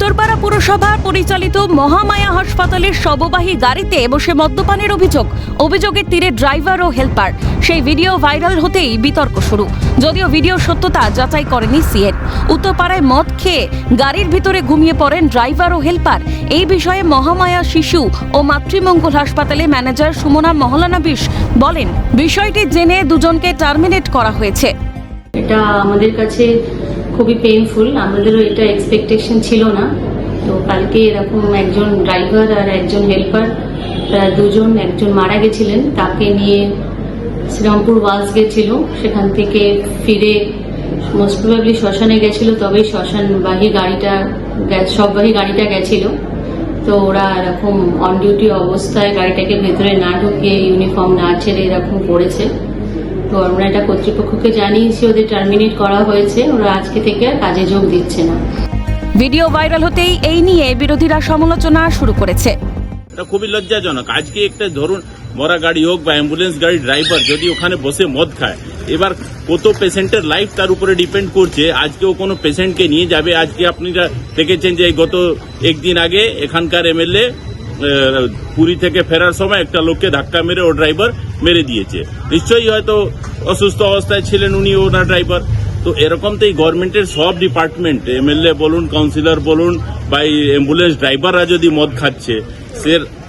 উত্তরপাড়া পুরসভা পরিচালিত মহামায়া হাসপাতালের শববাহী গাড়িতে বসে মদ্যপানের অভিযোগের তীরে ড্রাইভার ও হেল্পার। সেই ভিডিও ভাইরাল হতেই বিতর্ক শুরু। যদিও ভিডিও সত্যতা যাচাই করেনি সিএন। উত্তরপাড়ায় মদ খেয়ে গাড়ির ভিতরে ঘুমিয়ে পড়েন ড্রাইভার ও হেল্পার। এই বিষয়ে মহামায়া শিশু ও মাতৃমঙ্গল হাসপাতালে ম্যানেজার সুমনা মহলানবিশ বলেন, বিষয়টি জেনে দুজনকে টার্মিনেট করা হয়েছে। এটা আমাদের কাছে খুবই পেইনফুল, আমাদেরও এটা এক্সপেকটেশন ছিল না। তো কালকে এরকম একজন ড্রাইভার আর একজন হেল্পার দুজন, একজন মারা গেছিলেন, তাকে নিয়ে শ্রীরামপুর ওয়ালস গেছিল, সেখান থেকে ফিরে মোস্ট প্রবাবলি শ্মশানে গেছিল, তবে শ্মশানবাহী গাড়িটা সববাহী গাড়িটা গেছিল। তো ওরা এরকম অন ডিউটি অবস্থায় গাড়িটাকে ভেতরে না ঢুকিয়ে ইউনিফর্ম না ছেড়ে এরকম করেছে। তো আমরা এটা কর্তৃপক্ষকে জানিয়েছি, ওদের টার্মিনেট করা হয়েছে, ওরা আজকে থেকে আর কাজে যোগ দিচ্ছে না। ভিডিও ভাইরাল হতেই এই নিয়ে বিরোধীরা সমালোচনা শুরু করেছে। এটা খুবই লজ্জাজনক। আজকে একটা ধরুন মরা গাড়ি হোক বা অ্যাম্বুলেন্স গাড়ি ড্রাইভার যদি ওখানে বসে মদ খায়, এবার কত পেশেন্টের লাইফ তার উপরে ডিপেন্ড করছে। আজকেও কোনো পেশেন্টকে নিয়ে যাবে। আজকে আপনারা দেখেছেন যে গত একদিন আগে এখানকার এমএলএ পুরী থেকে ফেরার সময় একটা লোককে ধাক্কা মেরে ও ড্রাইভার মেরে দিয়েছে। নিশ্চয়ই হয়তো অসুস্থ অবস্থায় ছিলেন উনি, ওনার ড্রাইভার। তো এরকম তো এই গভর্নমেন্টের সব ডিপার্টমেন্ট, এমএলএ বলুন, কাউন্সিলর বলুন বা অ্যাম্বুলেন্স ড্রাইভাররা যদি মদ খাচ্ছে,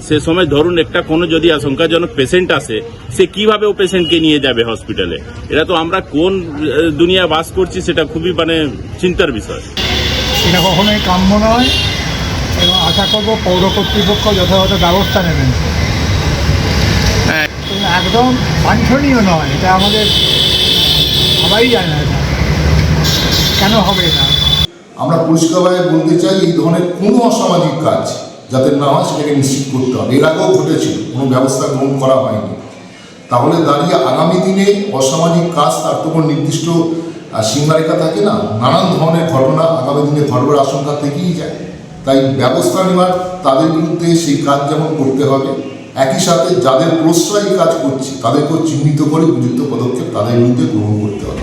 সে সময় ধরুন একটা কোনো যদি আশঙ্কাজনক পেশেন্ট আসে, সে কিভাবে ও পেশেন্টকে নিয়ে যাবে হসপিটালে? এটা তো আমরা কোন দুনিয়া বাস করছি সেটা খুবই চিন্তার বিষয়। এটা কখনোই কাম্য নয় এবং আশা করব পৌর কর্তৃপক্ষ যথাযথ ব্যবস্থা নেবেন। একদম বাঞ্ছনীয় নয়, এটা আমাদের সবাই জানে না এটা কেন হবে। এটা আমরা পরিষ্কারভাবে বলতে চাই, এই ধরনের কোনো অসামাজিক কাজ যাতে না হয় সেটাকে নিশ্চিত করতে হবে। এর আগেও ঘটেছিল, কোনো ব্যবস্থা গ্রহণ করা হয়নি। তাহলে দাঁড়িয়ে আগামী দিনে অসামাজিক কাজ, তার তো কোনো নির্দিষ্ট সীমারেখা থাকে না, নানান ধরনের ঘটনা আগামী দিনে ঘটবার আশঙ্কা থেকেই যায়। তাই ব্যবস্থা নেওয়ার তাদের বিরুদ্ধে সেই কাজ যেমন করতে হবে, একই সাথে যাদের প্রশ্রয় কাজ করছে তাদেরকেও চিহ্নিত করে উপযুক্ত পদক্ষেপ তাদের বিরুদ্ধে গ্রহণ করতে হবে।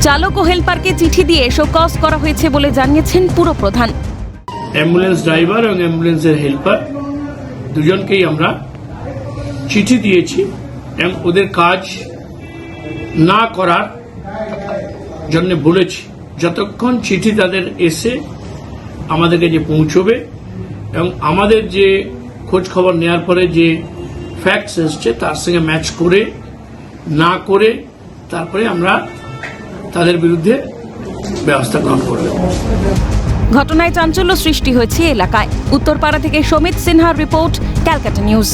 চালক ও হেল্পারকে চিঠি দিয়ে শোকজ করা হয়েছে বলে জানিয়েছেন পুরপ্রধান। অ্যাম্বুলেন্স ড্রাইভার এবং অ্যাম্বুলেন্সের হেল্পার দুজনকেই আমরা চিঠি দিয়েছি এবং ওদের কাজ না করার জন্য বলেছি, যতক্ষণ চিঠি তাদের এসে আমাদের কাছে পৌঁছবে এবং আমাদের যে খোঁজ খবর নেওয়ার পরে যে ফ্যাক্টস এসছে তার সঙ্গে ম্যাচ করে না করে তারপরে আমরা তাদের বিরুদ্ধে ব্যবস্থা গ্রহণ করব। ঘটনায় চাঞ্চল্য সৃষ্টি হয়েছে এলাকায়। উত্তরপাড়া থেকে সমিত সিনহার রিপোর্ট, ক্যালকাটা নিউজ।